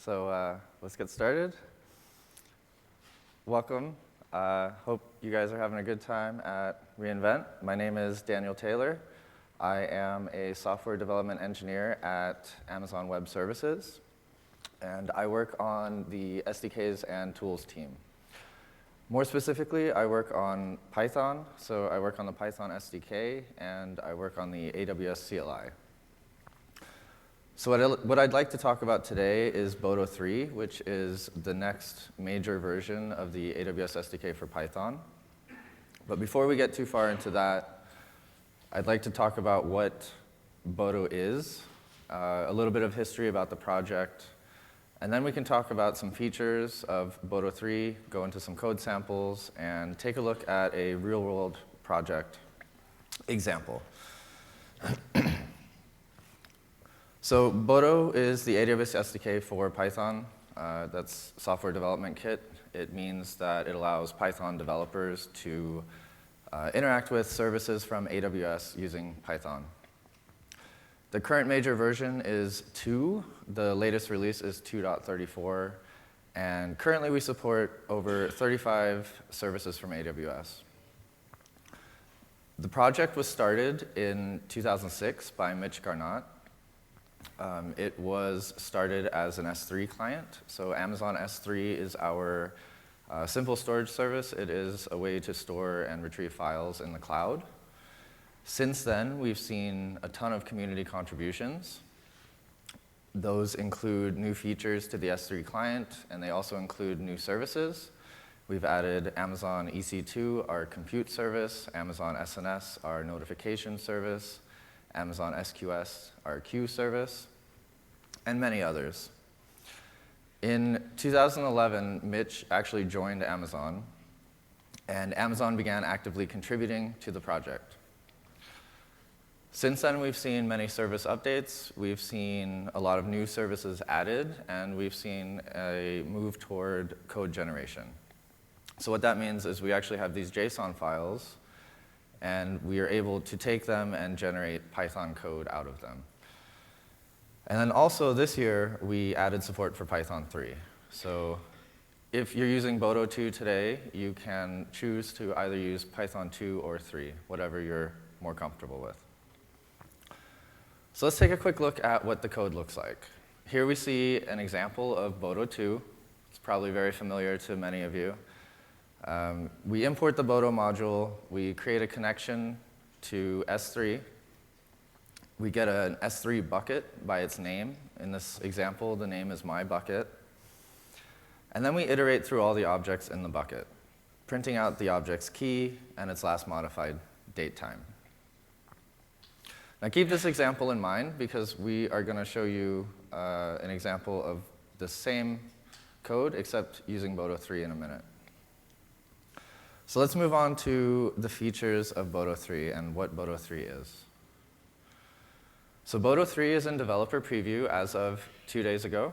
So let's get started. Welcome. Hope you guys are having a good time at re:Invent. My name is Daniel Taylor. I am a software development engineer at Amazon Web Services, and I work on the SDKs and tools team. More specifically, I work on Python, so I work on the Python SDK, and I work on the AWS CLI. So what I'd like to talk about today is Boto 3, which is the next major version of the AWS SDK for Python. But before we get too far into that, I'd like to talk about what Boto is, a little bit of history about the project, and then we can talk about some features of Boto 3, go into some code samples, and take a look at a real-world project example. So Boto is the AWS SDK for Python. That's software development kit. It means that it allows Python developers to interact with services from AWS using Python. The current major version is 2. The latest release is 2.34. And currently we support over 35 services from AWS. The project was started in 2006 by Mitch Garnott. It was started as an S3 client. So Amazon S3 is our simple storage service. It is a way to store and retrieve files in the cloud. Since then, we've seen a ton of community contributions. Those include new features to the S3 client, and they also include new services. We've added Amazon EC2, our compute service, Amazon SNS, our notification service, Amazon SQS, our queue service, and many others. In 2011, Mitch actually joined Amazon, and Amazon began actively contributing to the project. Since then, we've seen many service updates, we've seen a lot of new services added, and we've seen a move toward code generation. So what that means is we actually have these JSON files, and we are able to take them and generate Python code out of them. And then also this year, we added support for Python 3. So if you're using Boto 2 today, you can choose to either use Python 2 or 3, whatever you're more comfortable with. So let's take a quick look at what the code looks like. Here we see an example of Boto 2. It's probably very familiar to many of you. We import the Boto module, we create a connection to S3. We get an S3 bucket by its name. In this example, the name is my bucket. And then we iterate through all the objects in the bucket, printing out the object's key and its last modified date time. Now keep this example in mind because we are going to show you an example of the same code except using Boto 3 in a minute. So let's move on to the features of Boto 3 and what Boto 3 is. So Boto 3 is in developer preview as of 2 days ago.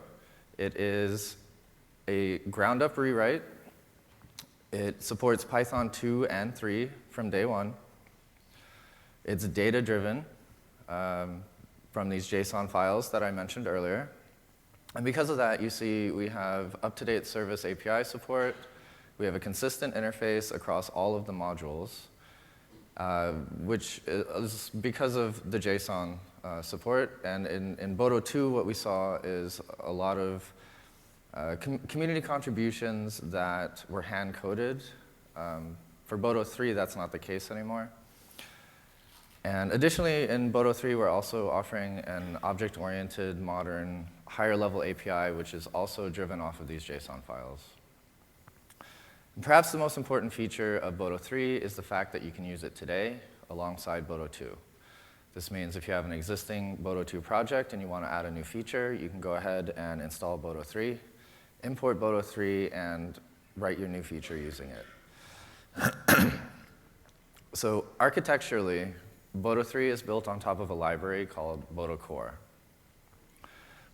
It is a ground-up rewrite. It supports Python 2 and 3 from day one. It's data-driven from these JSON files that I mentioned earlier. And because of that, you see we have up-to-date service API support. We have a consistent interface across all of the modules, which is because of the JSON support. And in Boto 2, what we saw is a lot of community contributions that were hand-coded. For Boto 3, that's not the case anymore. And additionally, in Boto 3, we're also offering an object-oriented, modern, higher-level API, which is also driven off of these JSON files. Perhaps the most important feature of Boto 3 is the fact that you can use it today alongside Boto 2. This means if you have an existing Boto 2 project and you want to add a new feature, you can go ahead and install Boto 3, import Boto 3, and write your new feature using it. So architecturally, Boto 3 is built on top of a library called Boto Core.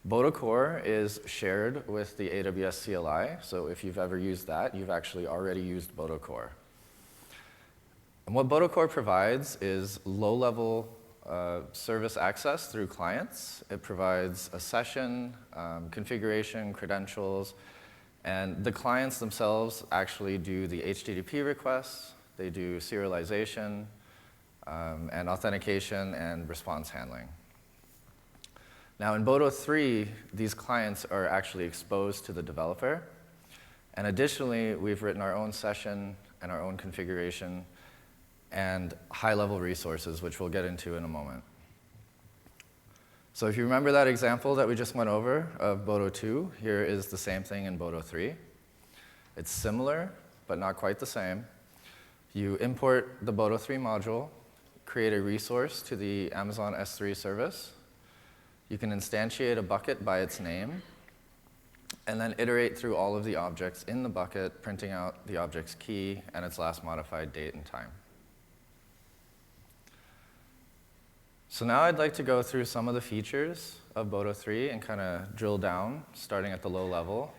Boto Core is shared with the AWS CLI, so if you've ever used that, you've actually already used Boto Core. And what Boto Core provides is low-level service access through clients. It provides a session, configuration, credentials, and the clients themselves actually do the HTTP requests. They do serialization, and authentication and response handling. Now in Boto 3, these clients are actually exposed to the developer. And additionally, we've written our own session and our own configuration and high-level resources, which we'll get into in a moment. So if you remember that example that we just went over of Boto 2, here is the same thing in Boto 3. It's similar, but not quite the same. You import the Boto 3 module, create a resource to the Amazon S3 service. You can instantiate a bucket by its name, and then iterate through all of the objects in the bucket, printing out the object's key and its last modified date and time. So now I'd like to go through some of the features of Boto 3 and kind of drill down, starting at the low level.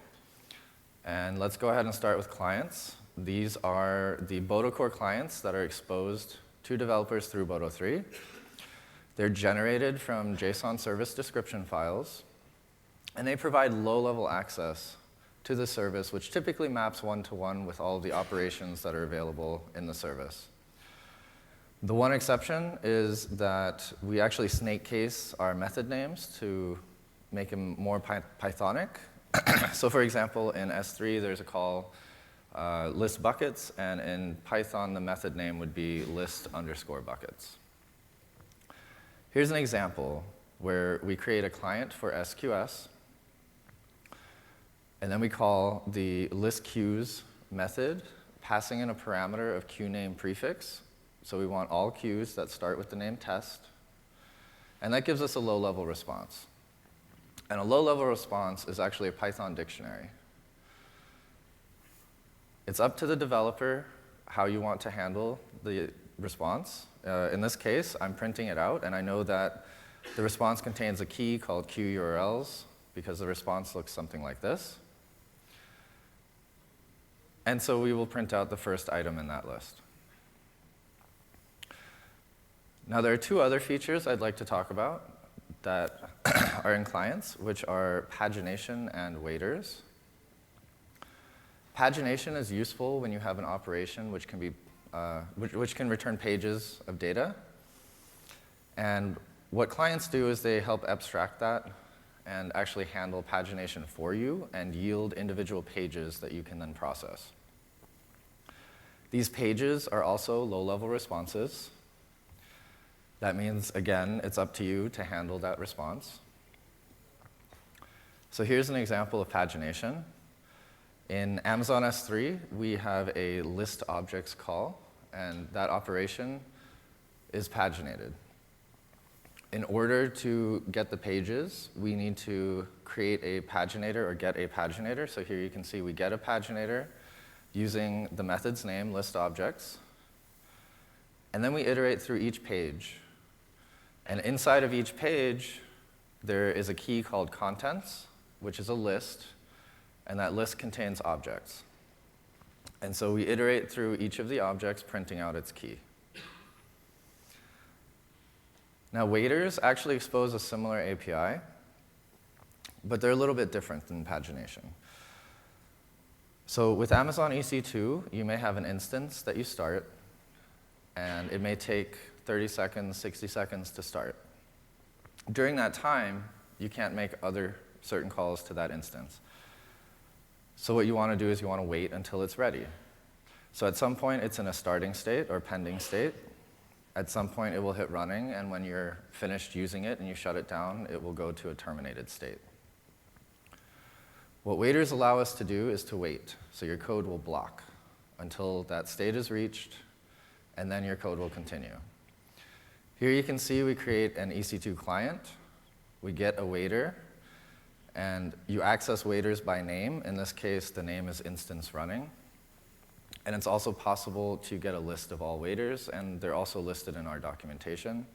And let's go ahead and start with clients. These are the Boto core clients that are exposed to developers through Boto 3. They're generated from JSON service description files, and they provide low-level access to the service, which typically maps one-to-one with all of the operations that are available in the service. The one exception is that we actually snake case our method names to make them more Pythonic. So for example, in S3, there's a call list buckets, and in Python, the method name would be list_buckets. Here's an example where we create a client for SQS, and then we call the listQueues method, passing in a parameter of queue name prefix. So we want all queues that start with the name test. And that gives us a low-level response. And a low-level response is actually a Python dictionary. It's up to the developer how you want to handle the response. In this case, I'm printing it out, and I know that the response contains a key called QURLs because the response looks something like this. And so we will print out the first item in that list. Now, there are two other features I'd like to talk about that are in clients, which are pagination and waiters. Pagination is useful when you have an operation which can return pages of data. And what clients do is they help abstract that and actually handle pagination for you and yield individual pages that you can then process. These pages are also low-level responses. That means, again, it's up to you to handle that response. So here's an example of pagination. In Amazon S3, we have a list objects call, and that operation is paginated. In order to get the pages, we need to create a paginator or get a paginator. So here you can see we get a paginator using the method's name, list objects. And then we iterate through each page. And inside of each page, there is a key called contents, which is a list, and that list contains objects. And so we iterate through each of the objects, printing out its key. Now, waiters actually expose a similar API, but they're a little bit different than pagination. So with Amazon EC2, you may have an instance that you start, and it may take 30 seconds, 60 seconds to start. During that time, you can't make other certain calls to that instance. So what you want to do is you want to wait until it's ready. So at some point, it's in a starting state or pending state. At some point, it will hit running, and when you're finished using it and you shut it down, it will go to a terminated state. What waiters allow us to do is to wait. So your code will block until that state is reached, and then your code will continue. Here you can see we create an EC2 client. We get a waiter, and you access waiters by name. In this case, the name is instance running. And it's also possible to get a list of all waiters, and they're also listed in our documentation.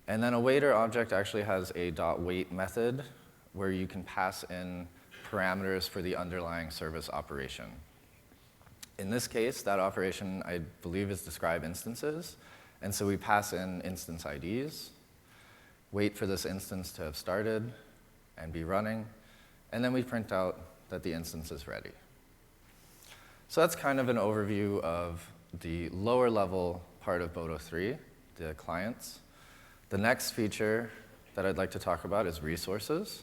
And then a waiter object actually has a .wait method where you can pass in parameters for the underlying service operation. In this case, that operation, I believe, is describe instances. And so we pass in instance IDs, wait for this instance to have started and be running, and then we print out that the instance is ready. So that's kind of an overview of the lower level part of Boto 3, the clients. The next feature that I'd like to talk about is resources.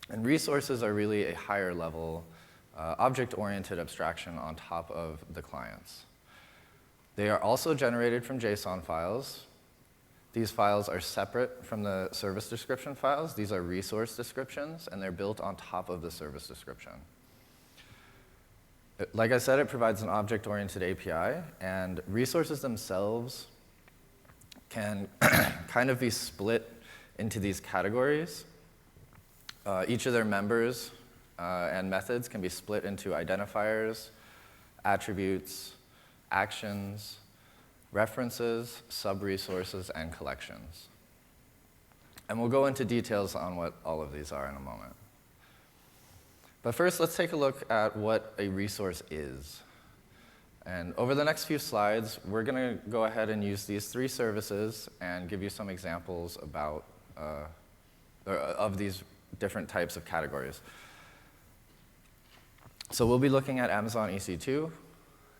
And resources are really a higher level object-oriented abstraction on top of the clients. They are also generated from JSON files. These files are separate from the service description files. These are resource descriptions, and they're built on top of the service description. Like I said, it provides an object-oriented API, and resources themselves can kind of be split into these categories. Each of their members and methods can be split into identifiers, attributes, actions, references, sub-resources, and collections. And we'll go into details on what all of these are in a moment. But first, let's take a look at what a resource is. And over the next few slides, we're going to go ahead and use these 3 services and give you some examples about of these different types of categories. So we'll be looking at Amazon EC2,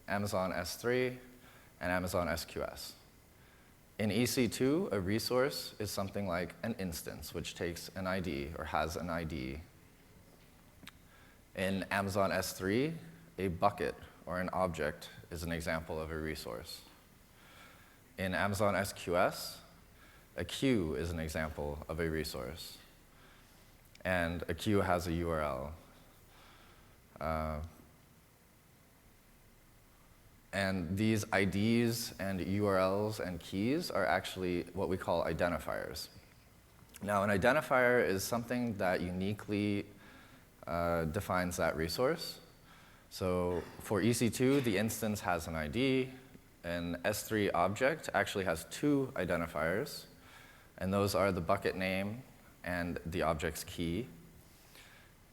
Amazon S3, and Amazon SQS. In EC2, a resource is something like an instance, which takes an ID or has an ID. In Amazon S3, a bucket or an object is an example of a resource. In Amazon SQS, a queue is an example of a resource. And a queue has a URL. And these IDs and URLs and keys are actually what we call identifiers. Now, an identifier is something that uniquely defines that resource. So for EC2, the instance has an ID. An S3 object actually has 2 identifiers, and those are the bucket name and the object's key.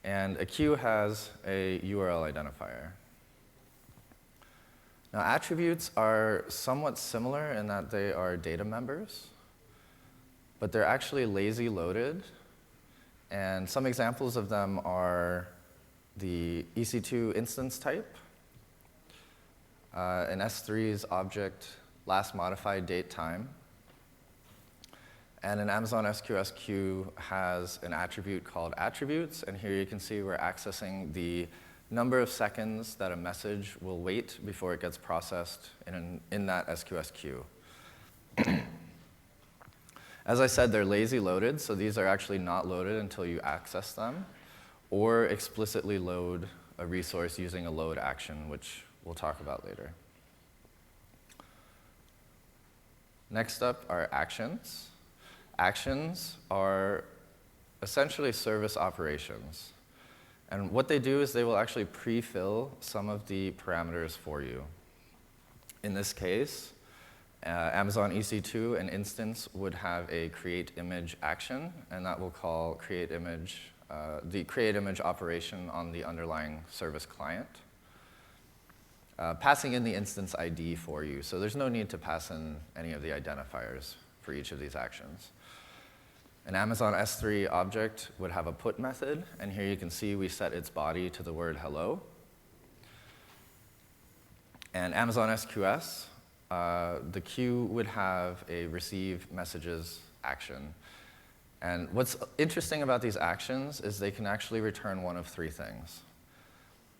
And a queue has a URL identifier. Now, attributes are somewhat similar in that they are data members, but they're actually lazy loaded. And some examples of them are the EC2 instance type, an S3's object last modified date time, and an Amazon SQS queue has an attribute called attributes, and here you can see we're accessing the number of seconds that a message will wait before it gets processed in that SQS queue. As I said, they're lazy loaded, so these are actually not loaded until you access them, or explicitly load a resource using a load action, which we'll talk about later. Next up are actions. Actions are essentially service operations. And what they do is they will actually pre-fill some of the parameters for you. In this case, Amazon EC2, an instance, would have a create image action, and that will call create image, the create image operation on the underlying service client, passing in the instance ID for you. So there's no need to pass in any of the identifiers for each of these actions. An Amazon S3 object would have a put method, and here you can see we set its body to the word hello. And Amazon SQS, the queue would have a receive messages action. And what's interesting about these actions is they can actually return one of 3 things.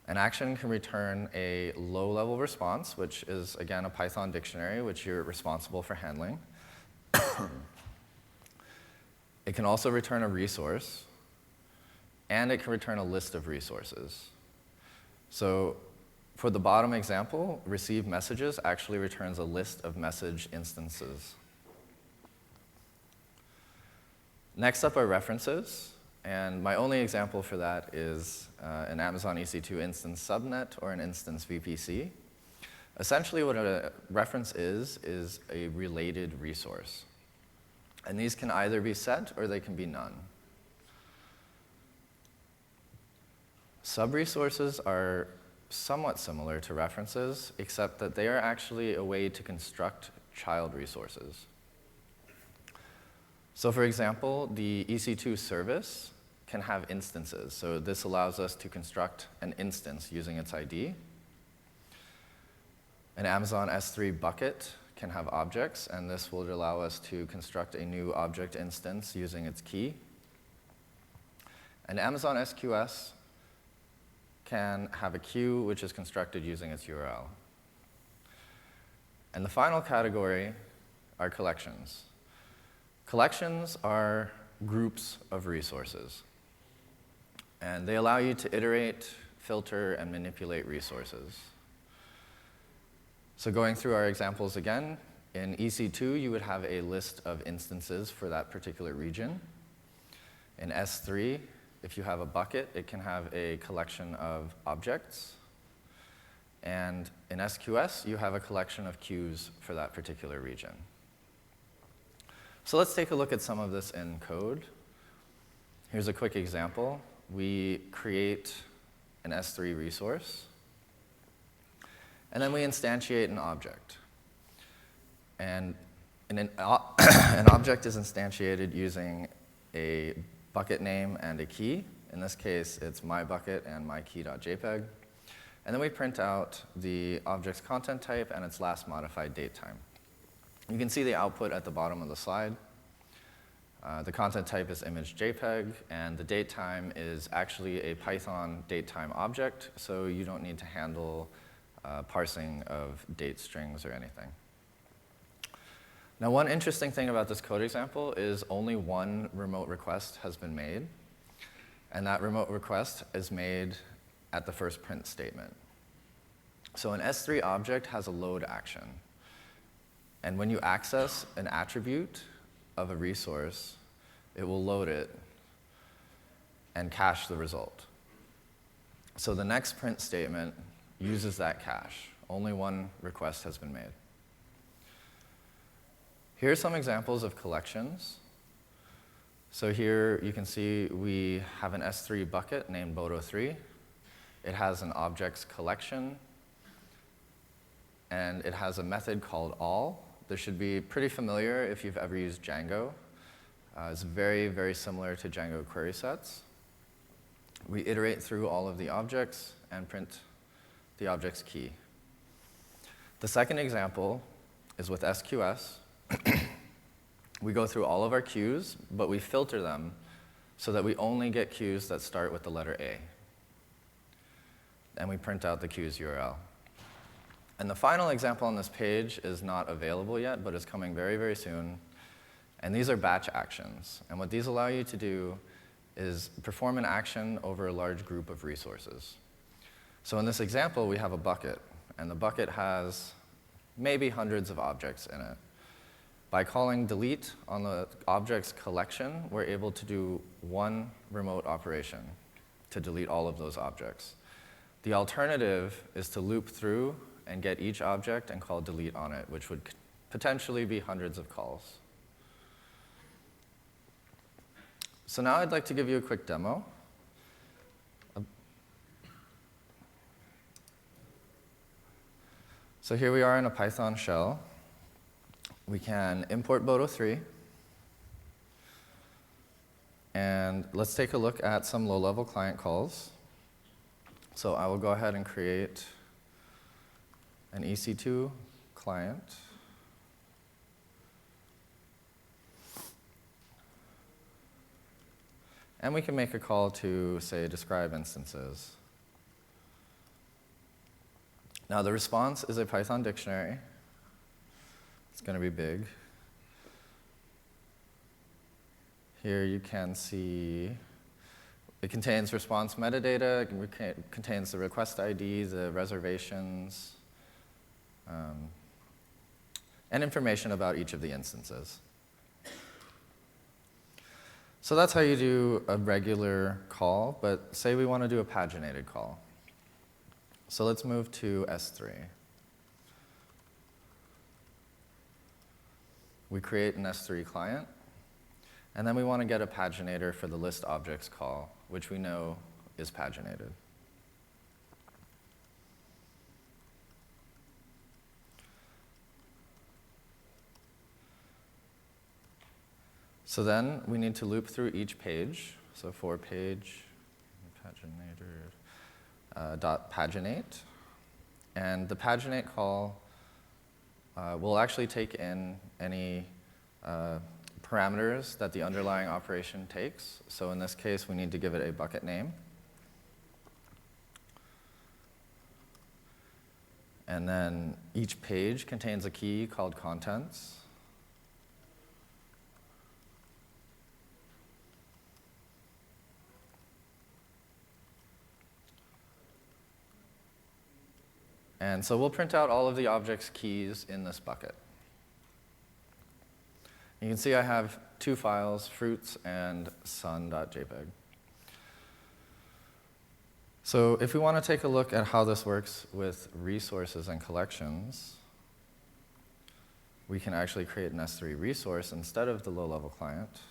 An action can return a low-level response, which is, again, a Python dictionary, which you're responsible for handling. It can also return a resource, and it can return a list of resources. So for the bottom example, receive messages actually returns a list of message instances. Next up are references, and my only example for that is an Amazon EC2 instance subnet or an instance VPC. Essentially what a reference is a related resource. And these can either be set or they can be none. Sub-resources are somewhat similar to references, except that they are actually a way to construct child resources. So for example, the EC2 service can have instances. So this allows us to construct an instance using its ID. An Amazon S3 bucket can have objects, and this will allow us to construct a new object instance using its key. An Amazon SQS can have a queue which is constructed using its URL. And the final category are collections. Collections are groups of resources, and they allow you to iterate, filter, and manipulate resources. So going through our examples again, in EC2, you would have a list of instances for that particular region. In S3, if you have a bucket, it can have a collection of objects. And in SQS, you have a collection of queues for that particular region. So let's take a look at some of this in code. Here's a quick example. We create an S3 resource, and then we instantiate an object. And an object is instantiated using a bucket name and a key. In this case, it's myBucket and myKey.jpg. And then we print out the object's content type and its last modified date time. You can see the output at the bottom of the slide. The content type is image JPEG, and the date time is actually a Python datetime object, so you don't need to handle parsing of date strings or anything. Now, one interesting thing about this code example is only one remote request has been made, and that remote request is made at the first print statement. So an S3 object has a load action. And when you access an attribute of a resource, it will load it and cache the result. So the next print statement uses that cache. Only one request has been made. Here are some examples of collections. So here you can see we have an S3 bucket named Boto3. It has an objects collection, and it has a method called all. This should be pretty familiar if you've ever used Django. It's very, very similar to Django query sets. We iterate through all of the objects and print the object's key. The second example is with SQS. We go through all of our queues, but we filter them so that we only get queues that start with the letter A. And we print out the queue's URL. And the final example on this page is not available yet, but is coming very, very soon. And these are batch actions. And what these allow you to do is perform an action over a large group of resources. So in this example, we have a bucket, and the bucket has maybe hundreds of objects in it. By calling delete on the objects collection, we're able to do one remote operation to delete all of those objects. The alternative is to loop through and get each object and call delete on it, which would potentially be hundreds of calls. So now I'd like to give you a quick demo. So here we are in a Python shell. We can import Boto3. And let's take a look at some low-level client calls. So I will go ahead and create an EC2 client. And we can make a call to, say, describe instances. Now, the response is a Python dictionary. It's going to be big. Here you can see it contains response metadata, it contains the request ID, the reservations, and information about each of the instances. So that's how you do a regular call, but say we want to do a paginated call. So let's move to S3. We create an S3 client, and then we want to get a paginator for the list objects call, which we know is paginated. So then we need to loop through each page. So for page paginator dot paginate. And the paginate call will actually take in any parameters that the underlying operation takes. So in this case, we need to give it a bucket name. And then each page contains a key called contents. And so we'll print out all of the object's keys in this bucket. You can see I have two files, fruits and sun.jpg. So if we want to take a look at how this works with resources and collections, we can actually create an S3 resource instead of the low-level client.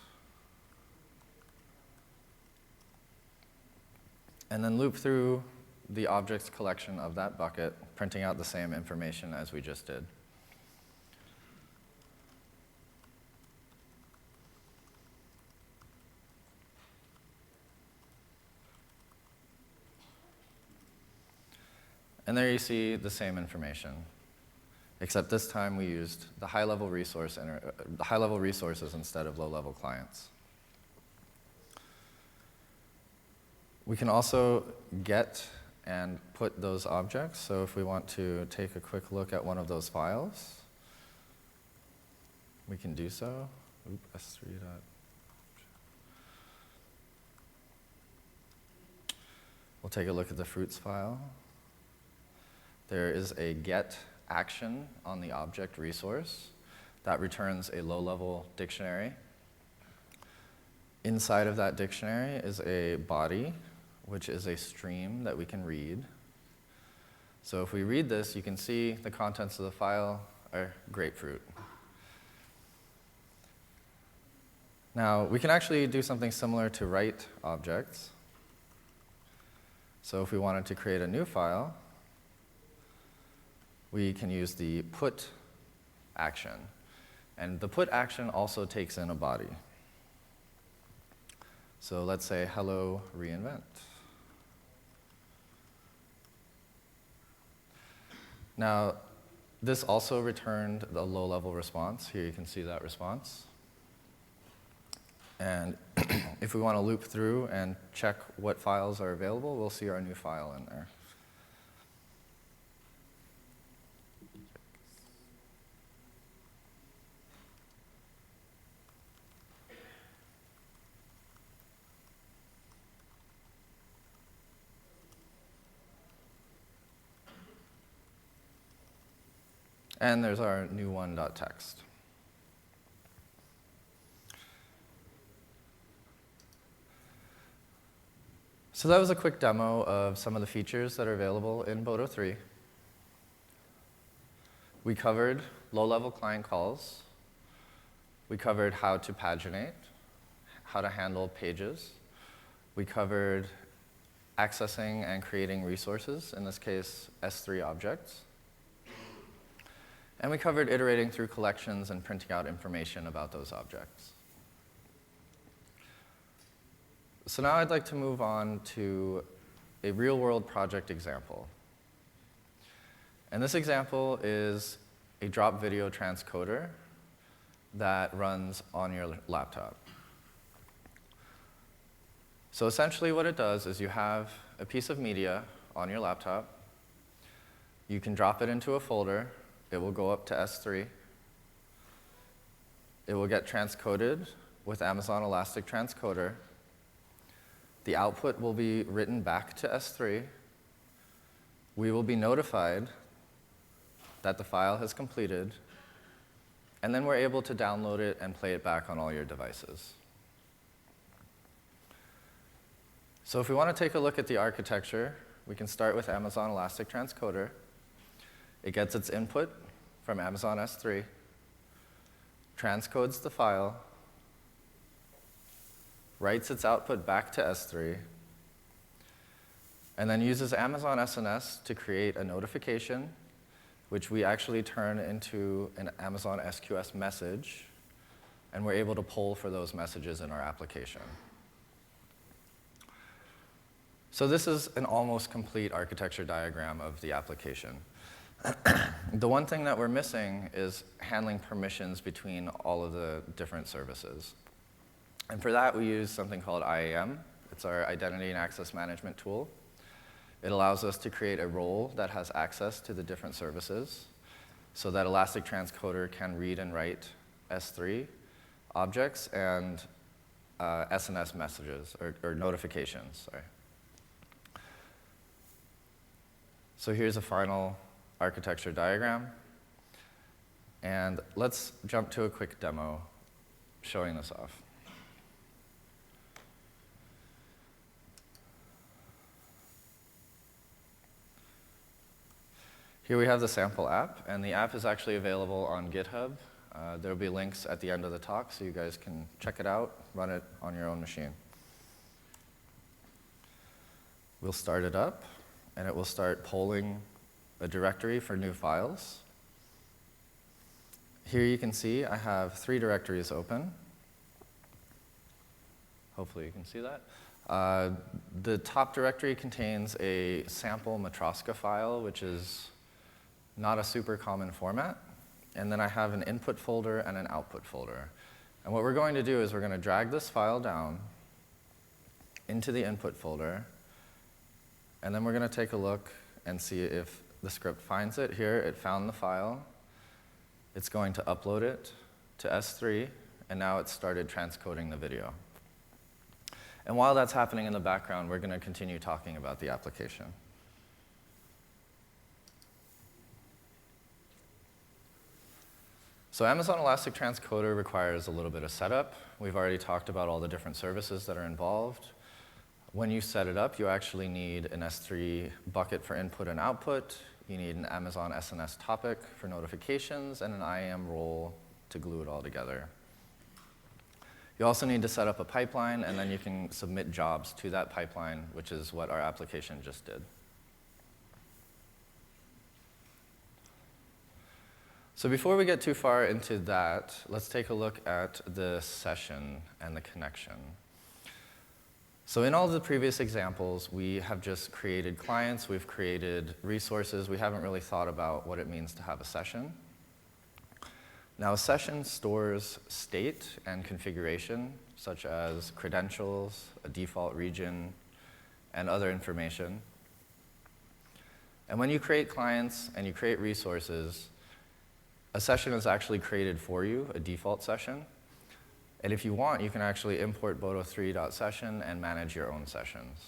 And then loop through the object's collection of that bucket, printing out the same information as we just did. And there you see the same information, except this time we used the high-level resources instead of low-level clients. We can also get and put those objects. So if we want to take a quick look at one of those files, we can do so. S3. We'll take a look at the fruits file. There is a get action on the object resource that returns a low-level dictionary. Inside of that dictionary is a body, which is a stream that we can read. So if we read this, you can see the contents of the file are grapefruit. Now, we can actually do something similar to write objects. So if we wanted to create a new file, we can use the put action. And the put action also takes in a body. So let's say hello reinvent. Now, this also returned the low-level response. Here you can see that response. And if we want to loop through and check what files are available, we'll see our new file in there. And there's our new one.txt. So that was a quick demo of some of the features that are available in Boto 3. We covered low-level client calls. We covered how to paginate, how to handle pages. We covered accessing and creating resources, in this case, S3 objects. And we covered iterating through collections and printing out information about those objects. So now I'd like to move on to a real-world project example. And this example is a drop video transcoder that runs on your laptop. So essentially what it does is you have a piece of media on your laptop. You can drop it into a folder. It will go up to S3. It will get transcoded with Amazon Elastic Transcoder. The output will be written back to S3. We will be notified that the file has completed, and then we're able to download it and play it back on all your devices. So if we want to take a look at the architecture, we can start with Amazon Elastic Transcoder. It gets its input from Amazon S3, transcodes the file, writes its output back to S3, and then uses Amazon SNS to create a notification, which we actually turn into an Amazon SQS message and we're able to poll for those messages in our application. So this is an almost complete architecture diagram of the application. The one thing that we're missing is handling permissions between all of the different services. And for that, we use something called IAM. It's our Identity and Access Management tool. It allows us to create a role that has access to the different services so that Elastic Transcoder can read and write S3 objects and SNS messages, or notifications, sorry. So here's a final architecture diagram. And let's jump to a quick demo showing this off. Here we have the sample app, and the app is actually available on GitHub. There will be links at the end of the talk, so you guys can check it out, run it on your own machine. We'll start it up, and it will start polling a directory for new files. Here you can see I have 3 directories open. Hopefully you can see that. The top directory contains a sample Matroska file, which is not a super common format. And then I have an input folder and an output folder. And what we're going to do is we're going to drag this file down into the input folder. And then we're going to take a look and see if the script finds it. Here, it found the file. It's going to upload it to S3. And now it's started transcoding the video. And while that's happening in the background, we're going to continue talking about the application. So Amazon Elastic Transcoder requires a little bit of setup. We've already talked about all the different services that are involved. When you set it up, you actually need an S3 bucket for input and output. You need an Amazon SNS topic for notifications and an IAM role to glue it all together. You also need to set up a pipeline, and then you can submit jobs to that pipeline, which is what our application just did. So before we get too far into that, let's take a look at the session and the connection. So in all of the previous examples, we have just created clients, we've created resources, we haven't really thought about what it means to have a session. Now, a session stores state and configuration, such as credentials, a default region, and other information. And when you create clients and you create resources, a session is actually created for you, a default session. And if you want, you can actually import Boto3.session and manage your own sessions.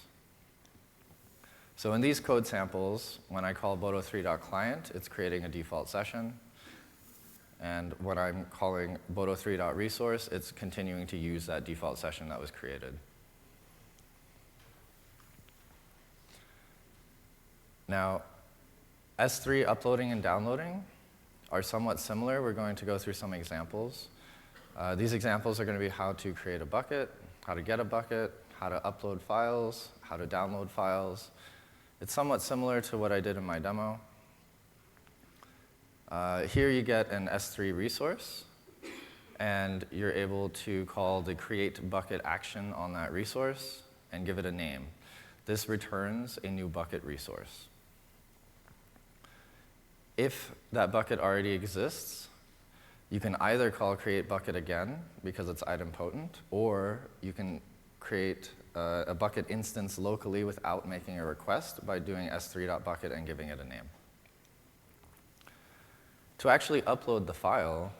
So in these code samples, when I call Boto3.client, it's creating a default session. And when I'm calling Boto3.resource, it's continuing to use that default session that was created. Now, S3 uploading and downloading are somewhat similar. We're going to go through some examples. These examples are going to be how to create a bucket, how to get a bucket, how to upload files, how to download files. It's somewhat similar to what I did in my demo. Here you get an S3 resource, and you're able to call the create bucket action on that resource and give it a name. This returns a new bucket resource. If that bucket already exists, you can either call create bucket again because it's idempotent, or you can create a bucket instance locally without making a request by doing s3.bucket and giving it a name. To actually upload the file,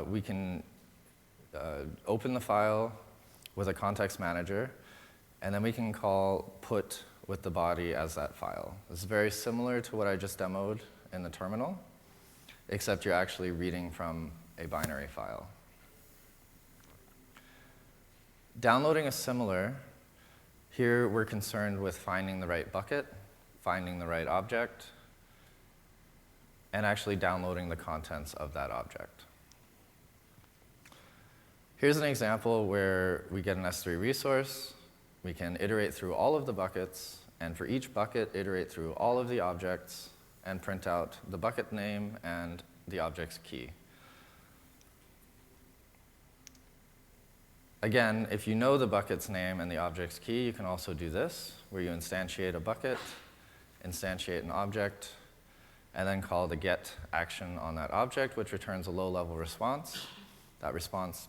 we can open the file with a context manager, and then we can call put with the body as that file. It's very similar to what I just demoed in the terminal, except you're actually reading from a binary file. Downloading is similar. Here we're concerned with finding the right bucket, finding the right object, and actually downloading the contents of that object. Here's an example where we get an S3 resource. We can iterate through all of the buckets, and for each bucket, iterate through all of the objects and print out the bucket name and the object's key. Again, if you know the bucket's name and the object's key, you can also do this, where you instantiate a bucket, instantiate an object, and then call the get action on that object, which returns a low-level response. That response,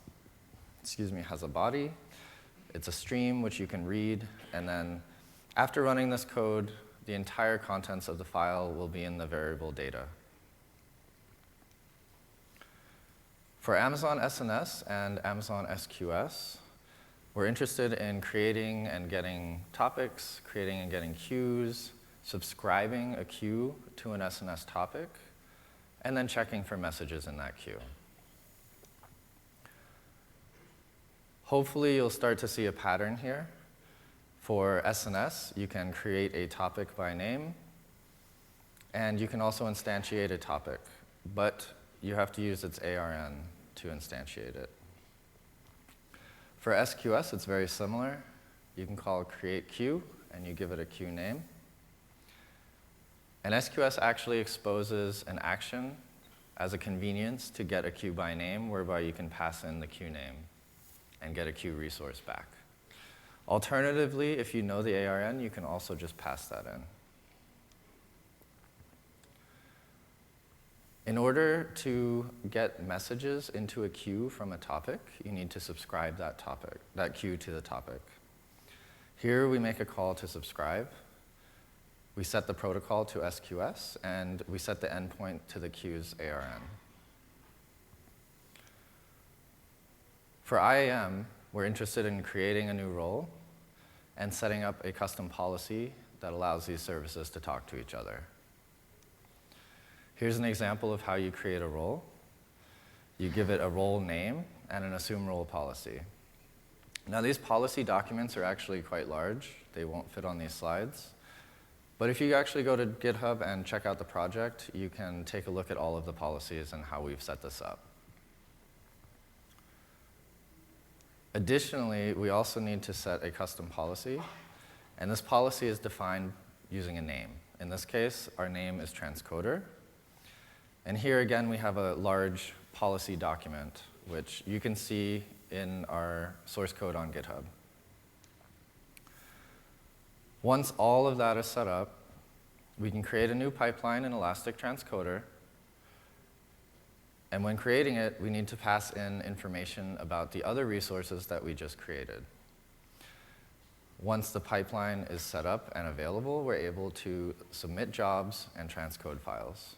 has a body. It's a stream, which you can read, and then after running this code, the entire contents of the file will be in the variable data. For Amazon SNS and Amazon SQS, we're interested in creating and getting topics, creating and getting queues, subscribing a queue to an SNS topic, and then checking for messages in that queue. Hopefully, you'll start to see a pattern here. For SNS, you can create a topic by name, and you can also instantiate a topic, but you have to use its ARN to instantiate it. For SQS, it's very similar. You can call create queue, and you give it a queue name. And SQS actually exposes an action as a convenience to get a queue by name, whereby you can pass in the queue name and get a queue resource back. Alternatively, if you know the ARN, you can also just pass that in. In order to get messages into a queue from a topic, you need to subscribe that queue to the topic. Here we make a call to subscribe. We set the protocol to SQS, and we set the endpoint to the queue's ARN. For IAM, we're interested in creating a new role and setting up a custom policy that allows these services to talk to each other. Here's an example of how you create a role. You give it a role name and an assume role policy. Now, these policy documents are actually quite large. They won't fit on these slides. But if you actually go to GitHub and check out the project, you can take a look at all of the policies and how we've set this up. Additionally, we also need to set a custom policy, and this policy is defined using a name. In this case, our name is Transcoder. And here again, we have a large policy document, which you can see in our source code on GitHub. Once all of that is set up, we can create a new pipeline in Elastic Transcoder. And when creating it, we need to pass in information about the other resources that we just created. Once the pipeline is set up and available, we're able to submit jobs and transcode files.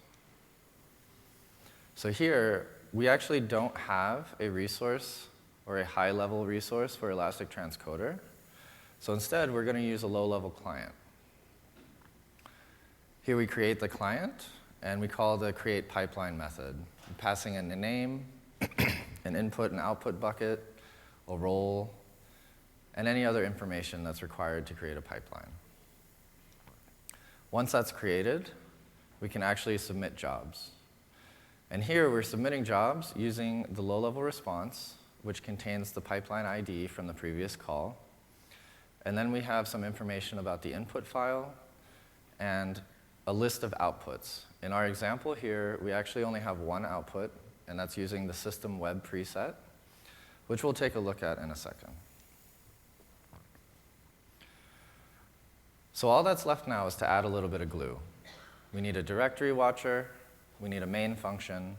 So here, we actually don't have a resource or a high-level resource for Elastic Transcoder. So instead, we're going to use a low-level client. Here we create the client, and we call the create pipeline method, passing in a name, an input and output bucket, a role, and any other information that's required to create a pipeline. Once that's created, we can actually submit jobs. And here we're submitting jobs using the low-level response, which contains the pipeline ID from the previous call. And then we have some information about the input file and a list of outputs. In our example here, we actually only have one output, and that's using the system web preset, which we'll take a look at in a second. So all that's left now is to add a little bit of glue. We need a directory watcher. We need a main function.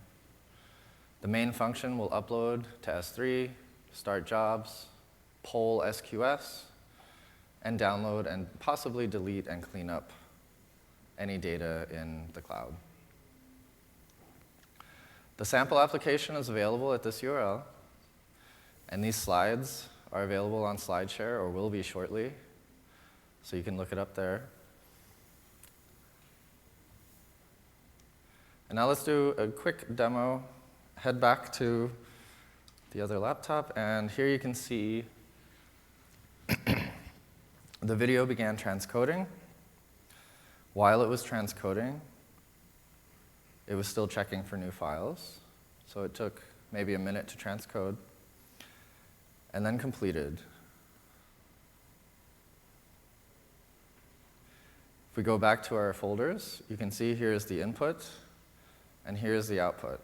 The main function will upload to S3, start jobs, poll SQS, and download and possibly delete and clean up any data in the cloud. The sample application is available at this URL, and these slides are available on SlideShare or will be shortly, so you can look it up there. And now let's do a quick demo. Head back to the other laptop, and here you can see the video began transcoding. While it was transcoding, it was still checking for new files. So it took maybe a minute to transcode, and then completed. If we go back to our folders, you can see here's the input, and here's the output.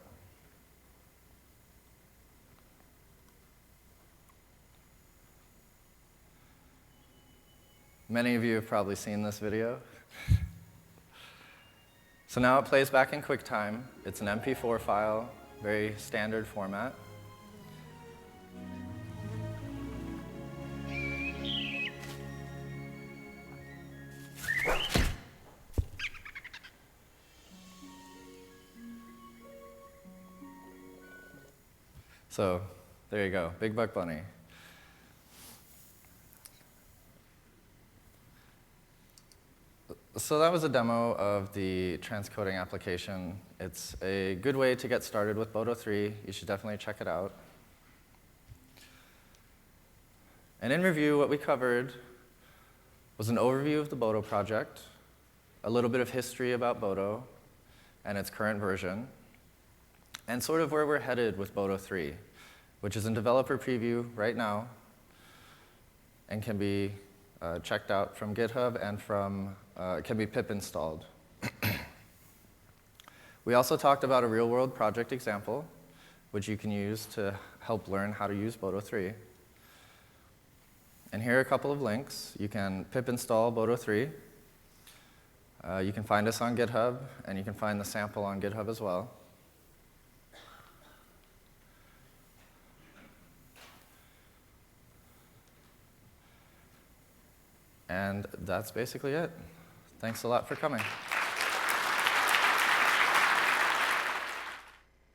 Many of you have probably seen this video. So now it plays back in QuickTime. It's an MP4 file, very standard format. So there you go, Big Buck Bunny. So that was a demo of the transcoding application. It's a good way to get started with Boto 3. You should definitely check it out. And in review, what we covered was an overview of the Boto project, a little bit of history about Boto and its current version, and sort of where we're headed with Boto 3, which is in developer preview right now and can be checked out from GitHub and can be pip installed. We also talked about a real-world project example, which you can use to help learn how to use Boto 3. And here are a couple of links. You can pip install Boto 3. You can find us on GitHub, and you can find the sample on GitHub as well. And that's basically it. Thanks a lot for coming.